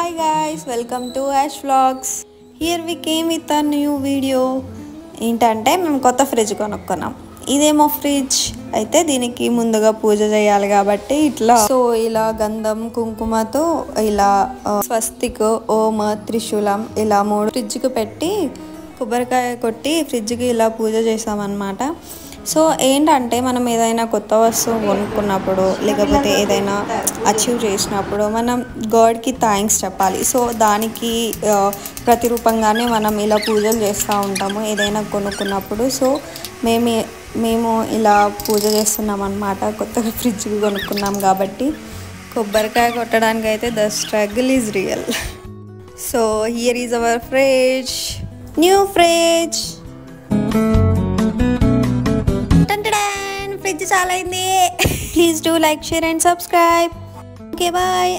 Hi guys, welcome to Ash Vlogs. Here we came with a new video. ఏంటంటే మేము కొత్త fridge కొనుక్కున్నాం. ఇదేమో ఫ్రిడ్జ్ అయితే దీనికి ముందుగా పూజ చేయాలి కాబట్టి ఇలా గంధం కుంకుమతో ఇలా స్వస్తిక్ ఓం త్రిశూలం ఇలా 3 ఫ్రిడ్జ్కి పెట్టి కొబ్బరికాయ కొట్టి ఫ్రిడ్జ్కి ఇలా పూజ చేసామన్నమాట. సో ఏంటంటే మనం ఏదైనా కొత్త వస్తువు కొనుక్కున్నప్పుడు లేకపోతే ఏదైనా అచీవ్ చేసినప్పుడు మనం గాడ్కి థ్యాంక్స్ చెప్పాలి. సో దానికి ప్రతిరూపంగానే మనం ఇలా పూజలు చేస్తూ ఉంటాము ఏదైనా కొనుక్కున్నప్పుడు. సో మేము ఇలా పూజ చేస్తున్నాం అన్నమాట. కొత్తగా ఫ్రిడ్జ్కి కొనుక్కున్నాం కాబట్టి కొబ్బరికాయ కొట్టడానికి అయితే the struggle is real. So here is our fridge, new fridge. Fridge చాలా అయింది. Please do like, share and subscribe. Okay bye.